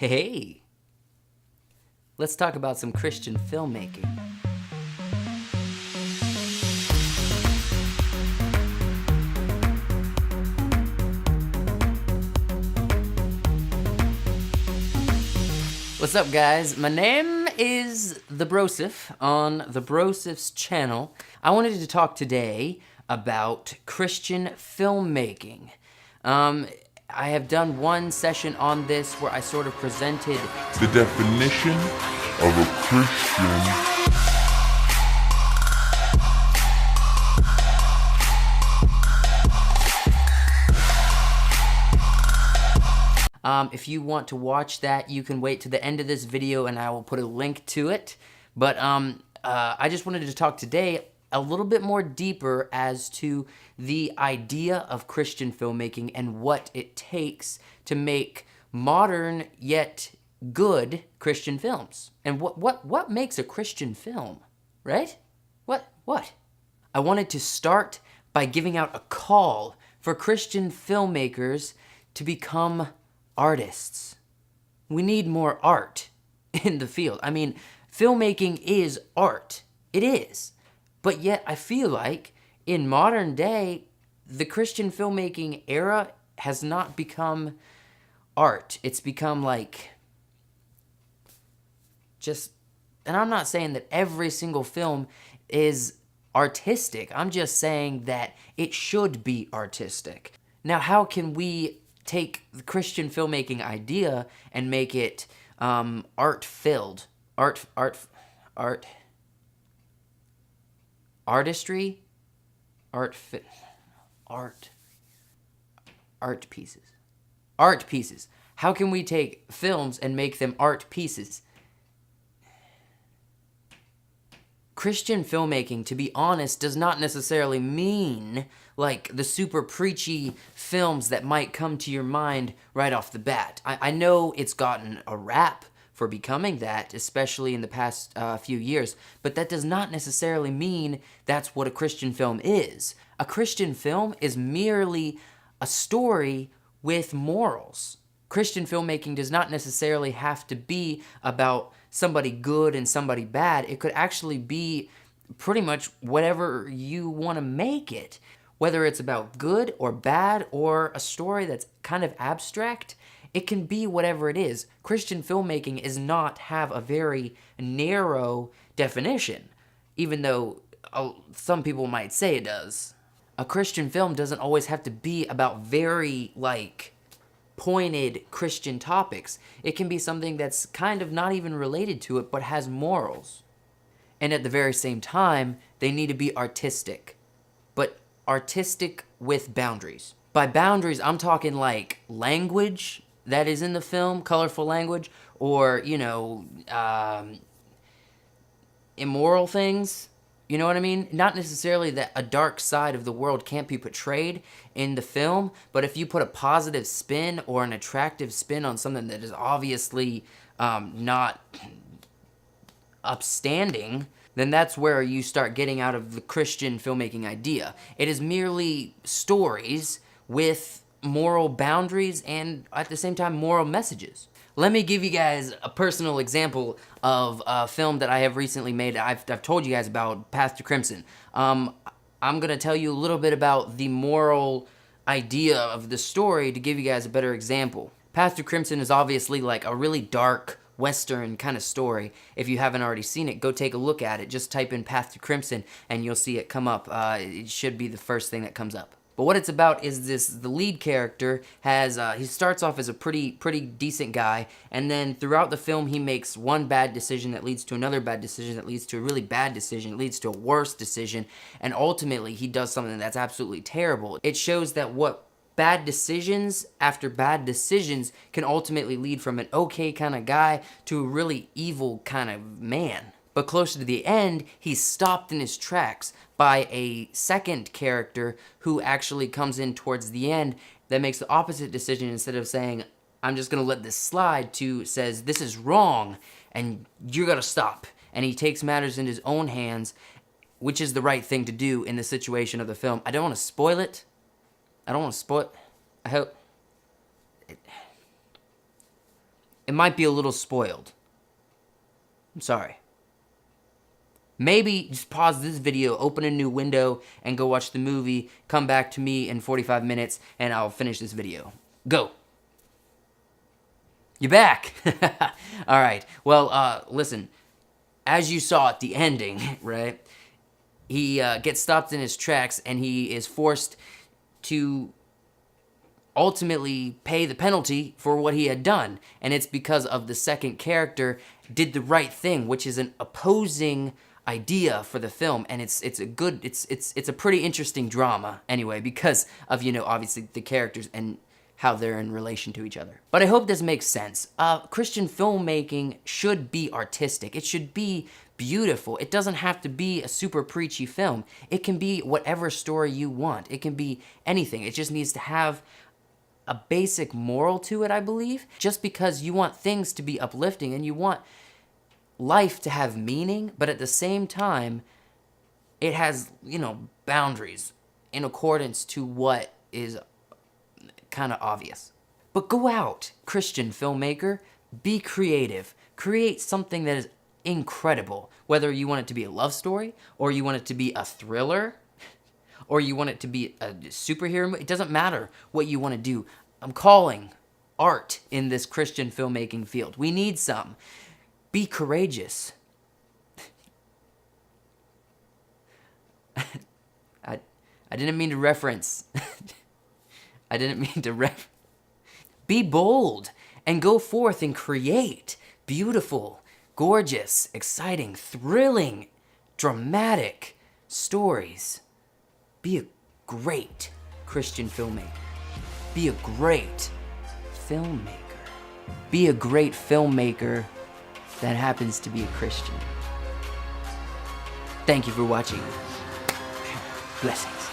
Hey, let's talk about some Christian filmmaking. What's up, guys? My name is The Brosif on The Brosif's channel. I wanted to talk today about Christian filmmaking. I have done one session on this where I sort of presented the definition of a Christian. If you want to watch that, you can wait to the end of this video and I will put a link to it. But I just wanted to talk today a little bit more deeper as to the idea of Christian filmmaking and what it takes to make modern yet good Christian films. And what makes a Christian film, right? What? I wanted to start by giving out a call for Christian filmmakers to become artists. We need more art in the field. I mean, filmmaking is art. It is. But yet I feel like in modern day, the Christian filmmaking era has not become art. It's become like just, and I'm not saying that every single film is artistic. I'm just saying that it should be artistic. Now, how can we take the Christian filmmaking idea and make it art-filled? Artistry? Art pieces. Art pieces. How can we take films and make them art pieces? Christian filmmaking, to be honest, does not necessarily mean like the super preachy films that might come to your mind right off the bat. I know it's gotten a rap for becoming that, especially in the past few years, but that does not necessarily mean that's what a Christian film is. A Christian film is merely a story with morals. Christian filmmaking does not necessarily have to be about somebody good and somebody bad. It could actually be pretty much whatever you want to make it. Whether it's about good or bad or a story that's kind of abstract, it can be whatever it is. Christian filmmaking is not have a very narrow definition, even though some people might say it does. A Christian film doesn't always have to be about very, pointed Christian topics. It can be something that's kind of not even related to it, but has morals. And at the very same time, they need to be artistic. But artistic with boundaries. By boundaries, I'm talking like language that is in the film, colorful language, or, immoral things. You know what I mean? Not necessarily that a dark side of the world can't be portrayed in the film, but if you put a positive spin or an attractive spin on something that is obviously not upstanding, then that's where you start getting out of the Christian filmmaking idea. It is merely stories with moral boundaries and at the same time moral messages. Let me give you guys a personal example of a film that I have recently made. I've told you guys about, Path to Crimson. I'm going to tell you a little bit about the moral idea of the story to give you guys a better example. Path to Crimson is obviously like a really dark Western kind of story. If you haven't already seen it, go take a look at it. Just type in Path to Crimson and you'll see it come up. It should be the first thing that comes up. But what it's about is the lead character has, he starts off as a pretty decent guy, and then throughout the film he makes one bad decision that leads to another bad decision that leads to a really bad decision, it leads to a worse decision, and ultimately he does something that's absolutely terrible. It shows that what bad decisions after bad decisions can ultimately lead from an okay kind of guy to a really evil kind of man. But closer to the end, he's stopped in his tracks by a second character who actually comes in towards the end that makes the opposite decision. Instead of saying, I'm just going to let this slide, to says, this is wrong and you're going to stop. And he takes matters in his own hands, which is the right thing to do in the situation of the film. I don't want to spoil it. I hope. it might be a little spoiled. I'm sorry. Maybe just pause this video, open a new window, and go watch the movie. Come back to me in 45 minutes, and I'll finish this video. Go. You're back. All right. Well, listen. As you saw at the ending, right? He gets stopped in his tracks, and he is forced to ultimately pay the penalty for what he had done. And it's because of the second character did the right thing, which is an opposing idea for the film. And it's a pretty interesting drama anyway, because of, obviously the characters and how they're in relation to each other. But I hope this makes sense. Christian filmmaking should be artistic. It should be beautiful. It doesn't have to be a super preachy film. It can be whatever story you want. It can be anything. It just needs to have a basic moral to it, I believe. Just because you want things to be uplifting and you want life to have meaning, but at the same time, it has, boundaries in accordance to what is kind of obvious. But go out, Christian filmmaker, be creative. Create something that is incredible. Whether you want it to be a love story, or you want it to be a thriller, or you want it to be a superhero movie, it doesn't matter what you want to do. I'm calling art in this Christian filmmaking field. We need some. Be courageous. I didn't mean to reference. I didn't mean to Be bold and go forth and create beautiful, gorgeous, exciting, thrilling, dramatic stories. Be a great Christian filmmaker. Be a great filmmaker. Be a great filmmaker that happens to be a Christian. Thank you for watching. Blessings.